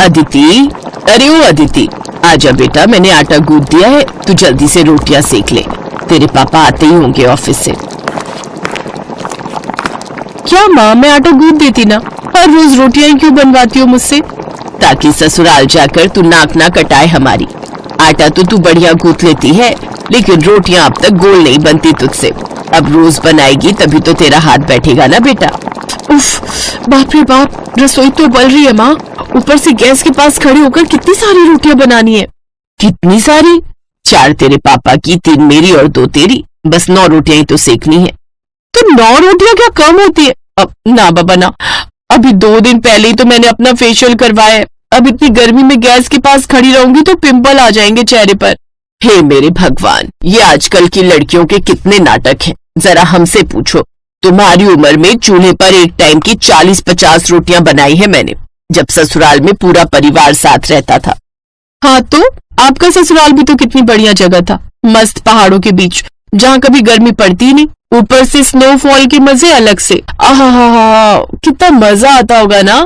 अदिति, अरे ओ अदिति, आजा बेटा, मैंने आटा गूंथ दिया है, तू जल्दी से रोटियां सेक ले, तेरे पापा आते ही होंगे ऑफिस से। क्या माँ, मैं आटा गूंथ देती ना, हर रोज रोटियां क्यों बनवाती हो मुझसे? ताकि ससुराल जाकर तू नाक ना कटाए हमारी। आटा तो तू बढ़िया गूंथ लेती है, लेकिन रोटियां अब तक गोल नहीं बनती तुझसे। अब रोज बनाएगी तभी तो तेरा हाथ बैठेगा ना बेटा। उफ, बाप रे बाप, रसोई तो उबल रही है माँ, ऊपर से गैस के पास खड़े होकर कितनी सारी रोटियां बनानी है। कितनी सारी? 4 तेरे पापा की, 3 मेरी और 2 तेरी, बस 9 रोटियां ही तो सेकनी है। तो 9 रोटियां क्या कम होती है? अब ना बाबा ना, अभी 2 दिन पहले ही तो मैंने अपना फेशियल करवाया है। अब इतनी गर्मी में गैस के पास खड़ी रहूंगी तो पिंपल आ जाएंगे चेहरे पर। हे मेरे भगवान, ये आजकल की लड़कियों के कितने नाटक हैं। जरा हमसे पूछो, तुम्हारी उम्र में चूल्हे पर एक टाइम की 40-50 रोटियां बनाई है मैंने, जब ससुराल में पूरा परिवार साथ रहता था। हाँ तो आपका ससुराल भी तो कितनी बढ़िया जगह था, मस्त पहाड़ों के बीच, जहाँ कभी गर्मी पड़ती नहीं, ऊपर से स्नोफॉल के मजे अलग से। आहा, कितना मजा आता होगा ना।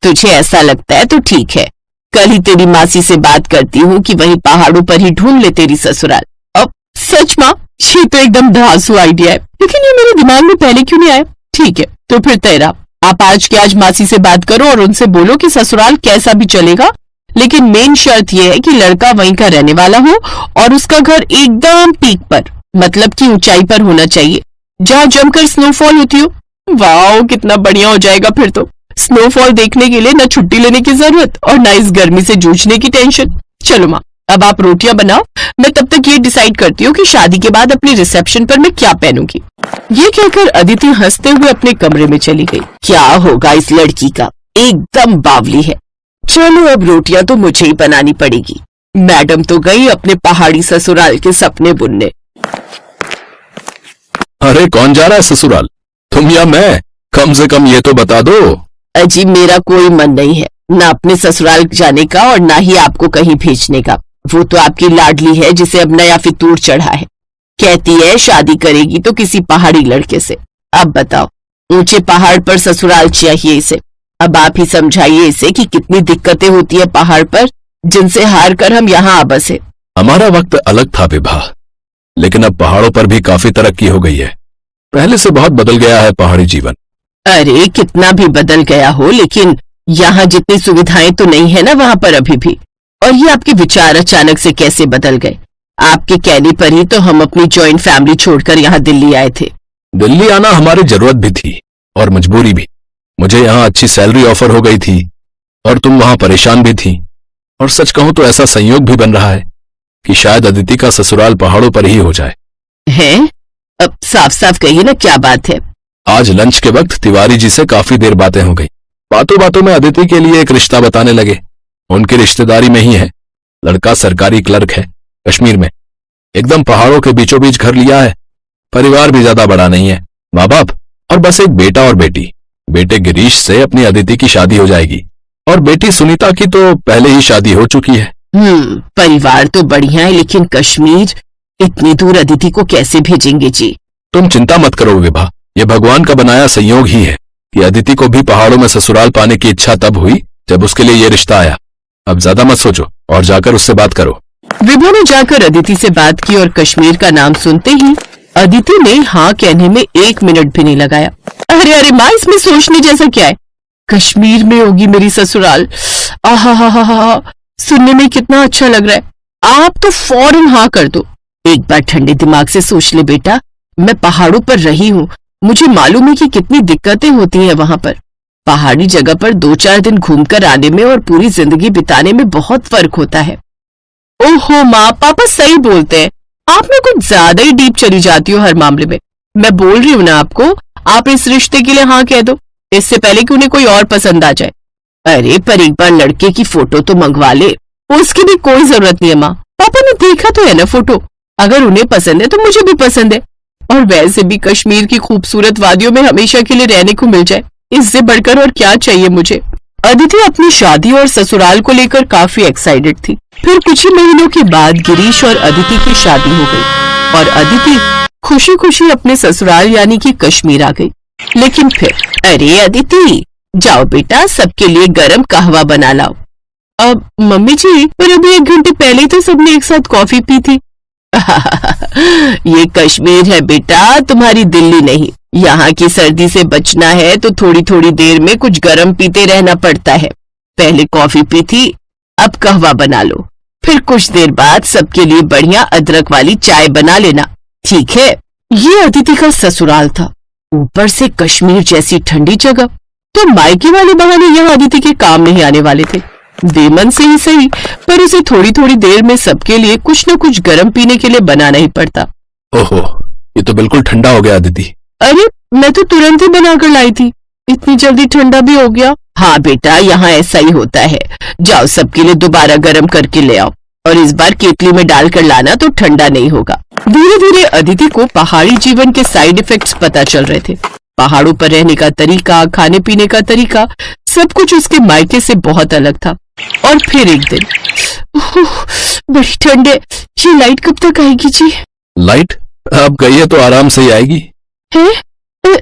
तुझे ऐसा लगता है तो ठीक है, कल ही तेरी मासी से बात करती हूँ कि वहीं पहाड़ों पर ही ढूंढ ले तेरी ससुराल। अब सच माँ, ये तो एकदम धांसू आइडिया है, लेकिन ये मेरे दिमाग में पहले क्यों नहीं आया? ठीक है, तो फिर तेरा, आप आज के आज मासी से बात करो और उनसे बोलो कि ससुराल कैसा भी चलेगा, लेकिन मेन शर्त यह है कि लड़का वहीं का रहने वाला हो और उसका घर एकदम पीक पर, मतलब कि ऊंचाई पर होना चाहिए, जहाँ जमकर स्नोफॉल होती हो। वाह, कितना बढ़िया हो जाएगा फिर तो। स्नोफॉल देखने के लिए न छुट्टी लेने की जरूरत और न इस गर्मी से जूझने की टेंशन। चलो माँ, अब आप रोटियां बनाओ, मैं तब तक ये डिसाइड करती हूँ कि शादी के बाद अपने रिसेप्शन पर मैं क्या पहनूंगी। ये कहकर अदिति हंसते हुए अपने कमरे में चली गई। क्या होगा इस लड़की का, एकदम बावली है। चलो अब रोटियां तो मुझे ही बनानी पड़ेगी। मैडम तो गई अपने पहाड़ी ससुराल के सपने बुनने। अरे कौन जा रहा है ससुराल, तुम या मैं? कम से कम ये तो बता दो। अजी, मेरा कोई मन नहीं है, ना अपने ससुराल जाने का और ना ही आपको कहीं भेजने का। वो तो आपकी लाडली है जिसे अब नया फितूर चढ़ा है, कहती है शादी करेगी तो किसी पहाड़ी लड़के से। अब बताओ, ऊंचे पहाड़ पर ससुराल चाहिए इसे। अब आप ही समझाइए इसे कि कितनी दिक्कतें होती है पहाड़ पर, जिनसे हार कर हम यहाँ आ बसे। हमारा वक्त अलग था विभा, लेकिन अब पहाड़ों पर भी काफी तरक्की हो गई है। पहले से बहुत बदल गया है पहाड़ी जीवन। अरे कितना भी बदल गया हो, लेकिन यहाँ जितनी सुविधाएं तो नहीं है ना वहाँ पर अभी भी। और ये आपके विचार अचानक से कैसे बदल गए? आपके कहने पर ही तो हम अपनी जॉइंट फैमिली छोड़कर यहाँ दिल्ली आए थे। दिल्ली आना हमारी जरूरत भी थी और मजबूरी भी। मुझे यहाँ अच्छी सैलरी ऑफर हो गई थी और तुम वहां परेशान भी थी। और सच कहूं तो ऐसा संयोग भी बन रहा है कि शायद अदिति का ससुराल पहाड़ों पर ही हो जाए। हैं? अब साफ साफ कहिए ना, क्या बात है? आज लंच के वक्त तिवारी जी से काफी देर बातें हो गई। बातों बातों में अदिति के लिए एक रिश्ता बताने लगे। उनकी रिश्तेदारी में ही है, लड़का सरकारी क्लर्क है कश्मीर में, एकदम पहाड़ों के बीचों बीच घर लिया है। परिवार भी ज्यादा बड़ा नहीं है, माँ बाप और बस एक बेटा और बेटी। बेटे गिरीश से अपनी अदिति की शादी हो जाएगी और बेटी सुनीता की तो पहले ही शादी हो चुकी है। परिवार तो बढ़िया है, लेकिन कश्मीर, इतनी दूर अदिति को कैसे भेजेंगे जी? तुम चिंता मत करो विभा, ये भगवान का बनाया संयोग ही है कि अदिति को भी पहाड़ों में ससुराल पाने की इच्छा तब हुई जब उसके लिए ये रिश्ता आया। अब ज्यादा मत सोचो और जाकर उससे बात करो। विभा ने जाकर अदिति से बात की और कश्मीर का नाम सुनते ही अदिति ने हाँ कहने में 1 मिनट भी नहीं लगाया। अरे अरे माँ, इसमें सोचने जैसा क्या है? कश्मीर में होगी मेरी ससुराल। आहा, सुनने में कितना अच्छा लग रहा है। आप तो फौरन हाँ कर दो। एक बार ठंडे दिमाग से सोच ले बेटा, मैं पहाड़ों पर रही हूँ, मुझे मालूम है कि कितनी दिक्कतें होती हैं वहां पर। पहाड़ी जगह पर 2-4 दिन घूमकर आने में और पूरी जिंदगी बिताने में बहुत फर्क होता है। ओहो माँ, पापा सही बोलते हैं, आप में कुछ ज्यादा ही डीप चली जाती हो हर मामले में। मैं बोल रही हूँ ना आपको, आप इस रिश्ते के लिए हाँ कह दो, इससे पहले कि उन्हें कोई और पसंद आ जाए। अरे पर एक बार लड़के की फोटो तो मंगवा ले, उसकी भी कोई जरूरत नहीं है माँ। पापा ने देखा तो है ना फोटो, अगर उन्हें पसंद है तो मुझे भी पसंद है। और वैसे भी कश्मीर की खूबसूरत वादियों में हमेशा के लिए रहने को मिल जाए, इससे बढ़कर और क्या चाहिए मुझे। अदिति अपनी शादी और ससुराल को लेकर काफी एक्साइटेड थी। फिर कुछ ही महीनों के बाद गिरीश और अदिति की शादी हो गई और अदिति खुशी खुशी अपने ससुराल यानी कि कश्मीर आ गई। लेकिन फिर, अरे अदिति, जाओ बेटा, सबके लिए गरम कहवा बना लाओ। अब मम्मी जी, पर अभी 1 घंटे पहले ही तो सबने एक साथ कॉफी पी थी। ये कश्मीर है बेटा, तुम्हारी दिल्ली नहीं। यहाँ की सर्दी से बचना है तो थोड़ी थोड़ी देर में कुछ गरम पीते रहना पड़ता है। पहले कॉफी पी थी, अब कहवा बना लो, फिर कुछ देर बाद सबके लिए बढ़िया अदरक वाली चाय बना लेना, ठीक है? ये अदिति का ससुराल था, ऊपर से कश्मीर जैसी ठंडी जगह, तो मायके वाले बहाने यहाँ अदिति के काम नहीं आने वाले थे। बेमन से ही सही, पर उसे थोड़ी थोड़ी देर में सबके लिए कुछ न कुछ गर्म पीने के लिए बनाना ही पड़ता। ओहो, ये तो बिल्कुल ठंडा हो गया अदिति। अरे मैं तो तुरंत ही बनाकर लाई थी, इतनी जल्दी ठंडा भी हो गया। हाँ बेटा, यहाँ ऐसा ही होता है। जाओ सबके लिए दोबारा गर्म करके ले आओ, और इस बार केतली में डालकर लाना तो ठंडा नहीं होगा। धीरे धीरे अदिति को पहाड़ी जीवन के साइड इफेक्ट्स पता चल रहे थे। पहाड़ों पर रहने का तरीका, खाने पीने का तरीका, सब कुछ उसके मायके से बहुत अलग था। और फिर एक दिन, बड़ी ठंड है, ये लाइट कब तक आएगी जी? लाइट अब गई है तो आराम से ही आएगी। है?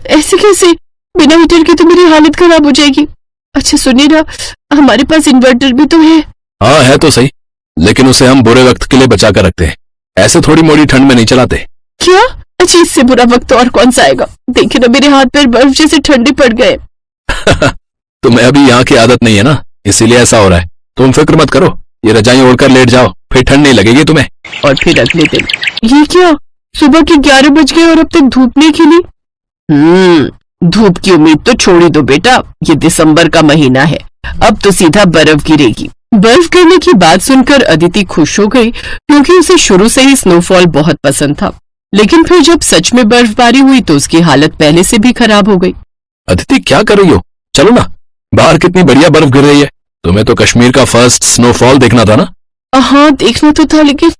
ऐसे कैसे? बिना हीटर के तो मेरी हालत खराब हो जाएगी। अच्छा सुनिए ना, हमारे पास इन्वर्टर भी तो है। हाँ है तो सही, लेकिन उसे हम बुरे वक्त के लिए बचा कर रखते हैं, ऐसे थोड़ी मोड़ी ठंड में नहीं चलाते। क्या? अच्छा, इससे बुरा वक्त और कौन सा आएगा? देखिए ना, मेरे हाथ पैर बर्फ जैसे ठंडे पड़ गए। तुम्हें अभी यहाँ की आदत नहीं है ना, इसीलिए ऐसा हो रहा है। तुम फिक्र मत करो, ये रजाई ओढ़कर लेट जाओ, फिर ठंड नहीं लगेगी तुम्हें। और फिर अगले दिन, ये क्या, सुबह के 11 बज गए और अब तक धूप नहीं खिली। धूप की उम्मीद तो छोड़ ही दो बेटा, ये दिसंबर का महीना है, अब तो सीधा बर्फ गिरेगी। बर्फ गिरने की बात सुनकर अदिति खुश हो गई, क्योंकि उसे शुरू से ही स्नोफॉल बहुत पसंद था। लेकिन फिर जब सच में बर्फबारी हुई तो उसकी हालत पहले से भी खराब हो गई। अदिति क्या कर रही हो? चलो ना, बाहर कितनी बढ़िया बर्फ गिर रही है। तुम्हें तो कश्मीर का फर्स्ट स्नोफॉल देखना था ना? हाँ देखना तो था, लेकिन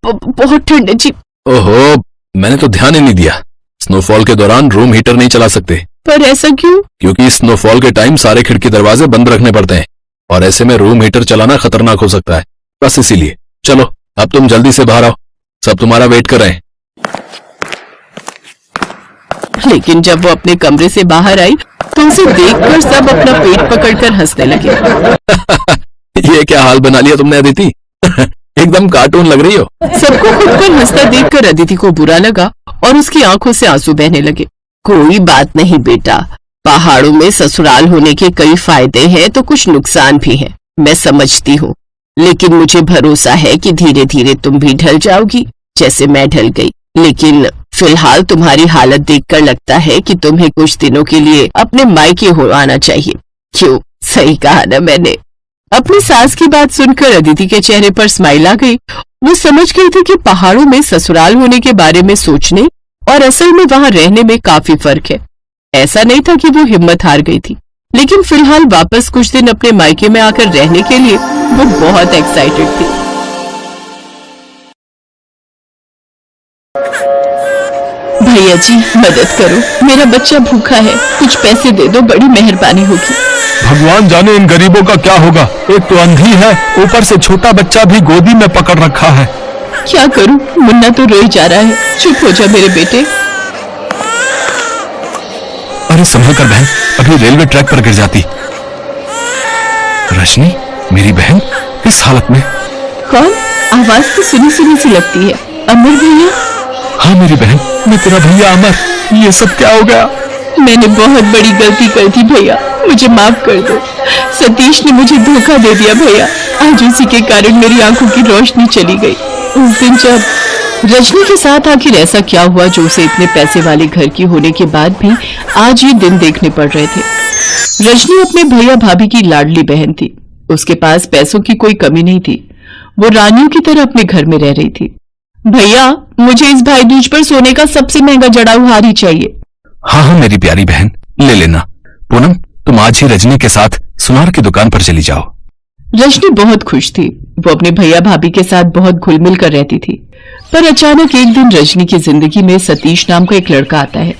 बहुत ठंड है जी। ओहो, मैंने तो ध्यान ही नहीं दिया। स्नोफॉल के दौरान रूम हीटर नहीं चला सकते। पर ऐसा क्यों? क्योंकि स्नोफॉल के टाइम सारे खिड़की दरवाजे बंद रखने पड़ते हैं, और ऐसे में रूम हीटर चलाना खतरनाक हो सकता है। बस इसीलिए चलो, अब तुम जल्दी से बाहर आओ, सब तुम्हारा वेट कर रहे हैं। लेकिन जब वो अपने कमरे से बाहर आई तो उसे देखकर सब अपना पेट पकड़कर हंसने लगे। ये क्या हाल बना लिया तुमने अदिति? एकदम कार्टून लग रही हो। सबको खुद पर हंसता देखकर अदिति को बुरा लगा और उसकी आंखों से आंसू बहने लगे। कोई बात नहीं बेटा, पहाड़ों में ससुराल होने के कई फायदे हैं तो कुछ नुकसान भी हैं, मैं समझती हूँ। लेकिन मुझे भरोसा है कि धीरे धीरे तुम भी ढल जाओगी, जैसे मैं ढल गई। लेकिन फिलहाल तुम्हारी हालत देखकर लगता है कि तुम्हें कुछ दिनों के लिए अपने मायके हो आना चाहिए। क्यों, सही कहा ना मैंने? अपनी सास की बात सुनकर अदिति के चेहरे पर स्माइल आ गई। वो समझ गई थी कि पहाड़ों में ससुराल होने के बारे में सोचने और असल में वहां रहने में काफी फर्क है। ऐसा नहीं था कि वो हिम्मत हार गई थी, लेकिन फिलहाल वापस कुछ दिन अपने मायके में आकर रहने के लिए वो बहुत एक्साइटेड थी। भैया जी मदद करो, मेरा बच्चा भूखा है, कुछ पैसे दे दो, बड़ी मेहरबानी होगी। भगवान जाने इन गरीबों का क्या होगा, एक तो अंधी है, ऊपर से छोटा बच्चा भी गोदी में पकड़ रखा है। क्या करूं, मुन्ना तो रोई जा रहा है। चुप हो जा मेरे बेटे। अरे संभल कर बहन, अभी रेलवे ट्रैक पर गिर जाती। रजनी, मेरी बहन इस हालत में? कौन? आवाज तो सुनी सुनी सी लगती है। अमर भैया? हाँ मेरी बहन, मैं तेरा भैया अमर। ये सब क्या हो गया? मैंने बहुत बड़ी गलती कर दी भैया, मुझे माफ कर दो। सतीश ने मुझे धोखा दे दिया भैया, आज उसी के कारण मेरी आंखों की रोशनी चली गई। उस दिन जब रजनी के साथ आखिर ऐसा क्या हुआ जो उसे इतने पैसे वाले घर की होने के बाद भी आज ये दिन देखने पड़ रहे थे। रजनी अपने भैया भाभी की लाडली बहन थी, उसके पास पैसों की कोई कमी नहीं थी। वो रानियों की तरह अपने घर में रह रही थी। भैया, मुझे इस भाई दूज पर सोने का सबसे महंगा जड़ाऊ हार ही चाहिए। हाँ हाँ मेरी प्यारी बहन, ले लेना। पूनम, तुम आज ही रजनी के साथ सुनार की दुकान पर चली जाओ। रजनी बहुत खुश थी, वो अपने भैया भाभी के साथ बहुत घुल मिल कर रहती थी। पर अचानक एक दिन रजनी की जिंदगी में सतीश नाम का एक लड़का आता है।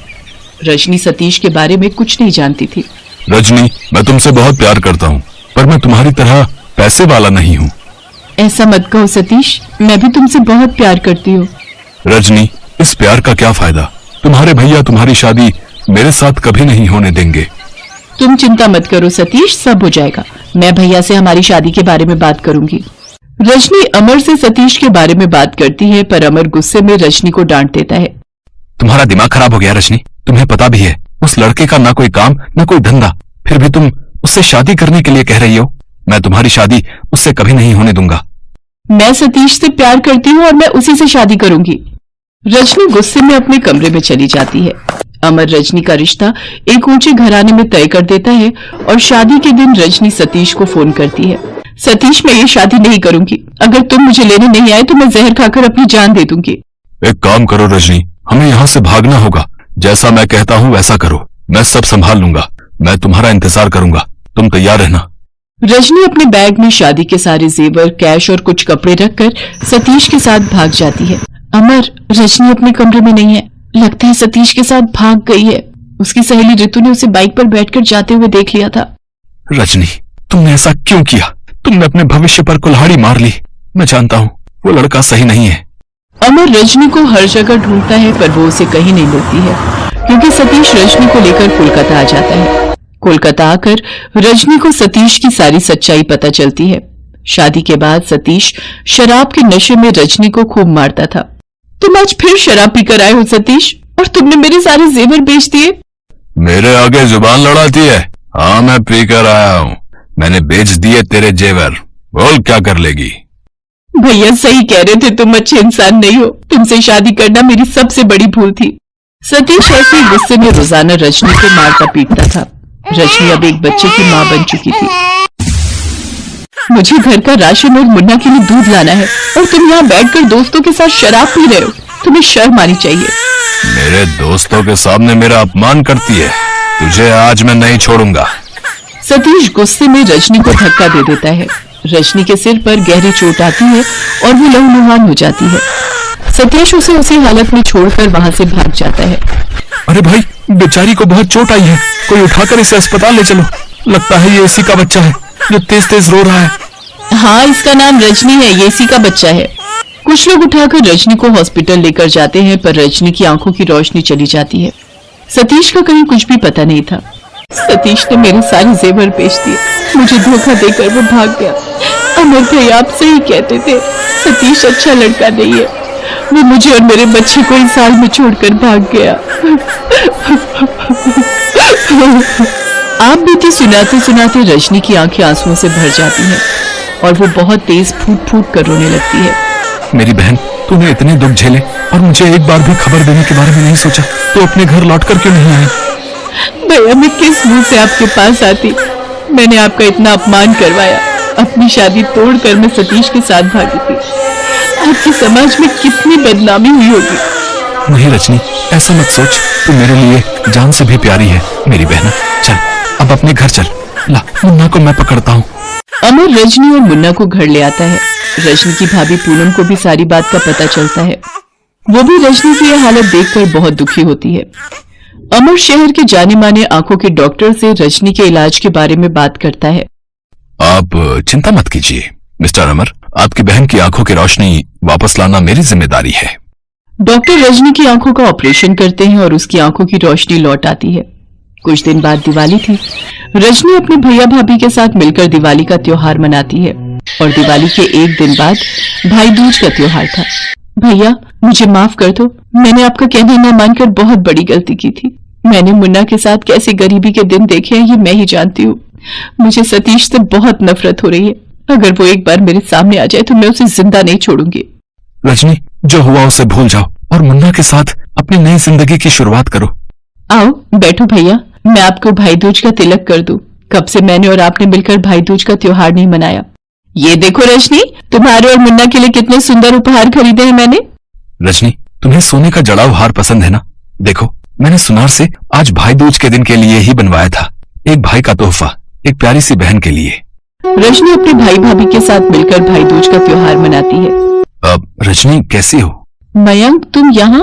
रजनी सतीश के बारे में कुछ नहीं जानती थी। रजनी, मैं तुमसे बहुत प्यार करता हूँ, पर मैं तुम्हारी तरह पैसे वाला नहीं हूँ। ऐसा मत कहो सतीश, मैं भी तुमसे बहुत प्यार करती हूँ। रजनी, इस प्यार का क्या फायदा? तुम्हारे भैया तुम्हारी शादी मेरे साथ कभी नहीं होने देंगे। तुम चिंता मत करो सतीश, सब हो जाएगा। मैं भैया से हमारी शादी के बारे में बात करूंगी। रजनी अमर से सतीश के बारे में बात करती है, पर अमर गुस्से में रजनी को डांट देता है। तुम्हारा दिमाग खराब हो गया रजनी, तुम्हें पता भी है उस लड़के का ना कोई काम ना कोई धंधा, फिर भी तुम उससे शादी करने के लिए कह रही हो। मैं तुम्हारी शादी उससे कभी नहीं होने दूंगा। मैं सतीश से प्यार करती हूँ और मैं उसी से शादी करूंगी। रजनी गुस्से में अपने कमरे में चली जाती है। अमर रजनी का रिश्ता एक ऊंचे घराने में तय कर देता है और शादी के दिन रजनी सतीश को फोन करती है। सतीश, मैं ये शादी नहीं करूंगी। अगर तुम मुझे लेने नहीं आए तो मैं जहर खाकर अपनी जान दे दूंगी। एक काम करो रजनी, हमें यहाँ से भागना होगा। जैसा मैं कहता हूँ वैसा करो, मैं सब संभाल लूंगा। मैं तुम्हारा इंतजार करूंगा, तुम तैयार रहना। रजनी अपने बैग में शादी के सारे जेवर, कैश और कुछ कपड़े रखकर सतीश के साथ भाग जाती है। अमर, रजनी अपने कमरे में नहीं है। लगता है सतीश के साथ भाग गई है। उसकी सहेली रितु ने उसे बाइक पर बैठकर जाते हुए देख लिया था। रजनी, तुमने ऐसा क्यों किया? तुमने अपने भविष्य पर कुल्हाड़ी मार ली। मैं जानता हूँ वो लड़का सही नहीं है। अमर रजनी को हर जगह ढूंढता है, पर वो उसे कहीं नहीं मिलती है, क्योंकि सतीश रजनी को लेकर कोलकाता आ जाता है। कोलकाता आकर रजनी को सतीश की सारी सच्चाई पता चलती है। शादी के बाद सतीश शराब के नशे में रजनी को खूब मारता था। तुम आज फिर शराब पीकर आए हो सतीश, और तुमने मेरे सारे जेवर बेच दिए। मेरे आगे जुबान लड़ाती है? हाँ, मैं पीकर आया हूँ। मैंने बेच दिए तेरे जेवर। बोल क्या कर लेगी? भैया सही कह रहे थे, तुम अच्छे इंसान नहीं हो। तुमसे शादी करना मेरी सबसे बड़ी भूल थी। सतीश ऐसे गुस्से में रोजाना रजनी को मारता पीटता था। रजनी अब एक बच्चे की माँ बन चुकी थी। मुझे घर का राशन और मुन्ना के लिए दूध लाना है, और तुम यहाँ बैठकर दोस्तों के साथ शराब पी रहे हो। तुम्हें शर्म आनी चाहिए। मेरे दोस्तों के सामने मेरा अपमान करती है। तुझे आज मैं नहीं छोड़ूंगा। सतीश गुस्से में रजनी को धक्का दे देता है। रजनी के सिर पर गहरी चोट आती है और वो लहूलुहान हो जाती है। सतीश उसे उसी हालत में छोड़कर वहां से भाग जाता है। अरे भाई, बेचारी को बहुत चोट आई है, कोई उठाकर इसे अस्पताल ले चलो। लगता है ये इसी का बच्चा है जो तेज तेज रो रहा है। हाँ, इसका नाम रजनी है, ये इसी का बच्चा है। कुछ लोग उठाकर रजनी को हॉस्पिटल लेकर जाते हैं, पर रजनी की आंखों की रोशनी चली जाती है। सतीश का कहीं कुछ भी पता नहीं था। सतीश ने मेरे सारे जेवर बेच दिए। मुझे धोखा देकर वो भाग गया। अमर भाई आप सही कहते थे, सतीश अच्छा लड़का नहीं है। वो मुझे और मेरे बच्चे को इस हाल में छोड़कर भाग गया। आप बीती सुनाते सुनाते रजनी की आंखें आंसुओं से भर जाती हैं और वो बहुत तेज फूट फूट कर रोने लगती है। मेरी बहन, तूने इतने दुख झेले और मुझे एक बार भी खबर देने के बारे में नहीं सोचा। तो अपने घर लौटकर क्यों नहीं आई? भैया, मैं किस मुंह से आपके पास आती? मैंने आपका इतना अपमान करवाया। अपनी शादी तोड़कर मैं सतीश के साथ भागी थी। आपके समाज में कितनी बदनामी हुई होगी। नहीं रजनी, ऐसा मत सोच। तू मेरे लिए जान से भी प्यारी है मेरी बहन। चल अब अपने घर चल। ला, मुन्ना को मैं पकड़ता हूँ। अमर रजनी और मुन्ना को घर ले आता है। रजनी की भाभी पूनम को भी सारी बात का पता चलता है। वो भी रजनी की यह हालत देखकर बहुत दुखी होती है। अमर शहर के जाने माने आंखों के डॉक्टर से रजनी के इलाज के बारे में बात करता है। आप चिंता मत कीजिए मिस्टर अमर, आपकी बहन की आंखों की रोशनी वापस लाना मेरी जिम्मेदारी है। डॉक्टर रजनी की आंखों का ऑपरेशन करते हैं और उसकी आंखों की रोशनी लौट आती है। कुछ दिन बाद दिवाली थी। रजनी अपने भैया भाभी के साथ मिलकर दिवाली का त्योहार मनाती है और दिवाली के एक दिन बाद भाई दूज का त्योहार था। भैया, मुझे माफ कर दो। मैंने आपका कहना न मानकर बहुत बड़ी गलती की थी। मैंने मुन्ना के साथ कैसे गरीबी के दिन देखे हैं ये मैं ही जानती हूँ। मुझे सतीश से बहुत नफरत हो रही है। अगर वो एक बार मेरे सामने आ जाए तो मैं उसे जिंदा नहीं छोड़ूंगी। रजनी, जो हुआ उसे भूल जाओ और मुन्ना के साथ अपनी नई जिंदगी की शुरुआत करो। आओ बैठो भैया, मैं आपको भाई दूज का तिलक कर दूं। कब से मैंने और आपने मिलकर भाई दूज का त्योहार नहीं मनाया। ये देखो रजनी, तुम्हारे और मुन्ना के लिए कितने सुंदर उपहार खरीदे हैं मैंने। रजनी, तुम्हें सोने का जड़ाव हार पसंद है ना? देखो, मैंने सुनार से आज भाई दूज के दिन के लिए ही बनवाया था। एक भाई का तोहफा एक प्यारी सी बहन के लिए। रजनी अपने भाई भाभी के साथ मिलकर भाई दूज का त्योहार मनाती है। अब रजनी कैसी हो? मयंक, तुम यहाँ?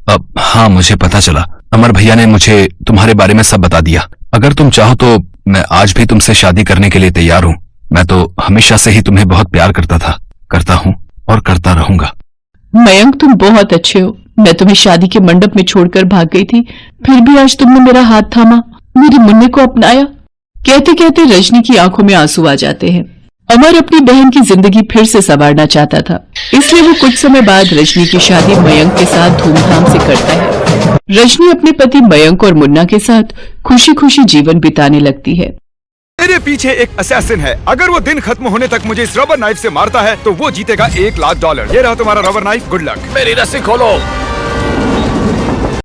अब हाँ, मुझे पता चला। अमर भैया ने मुझे तुम्हारे बारे में सब बता दिया। अगर तुम चाहो तो मैं आज भी तुमसे शादी करने के लिए तैयार हूँ। मैं तो हमेशा से ही तुम्हें बहुत प्यार करता था, करता हूँ और करता रहूंगा। मयंक, तुम बहुत अच्छे हो। मैं तुम्हें शादी के मंडप में छोड़कर भाग गई थी, फिर भी आज तुमने मेरा हाथ थामा, मेरे मुन्ने को अपनाया कहते कहते रजनी की आंखों में आंसू आ जाते हैं। अमर अपनी बहन की जिंदगी फिर से संवारना चाहता था, इसलिए वो कुछ समय बाद रजनी की शादी मयंक के साथ धूमधाम से करता है। रजनी अपने पति मयंक और मुन्ना के साथ खुशी खुशी जीवन बिताने लगती है। मेरे पीछे एक असैसिन है। अगर वो दिन खत्म होने तक मुझे इस रबर नाइफ से मारता है तो वो जीतेगा $1 लाख। ये रहा तुम्हारा रबर नाइफ, गुड लक। मेरी रस्सी खोलो।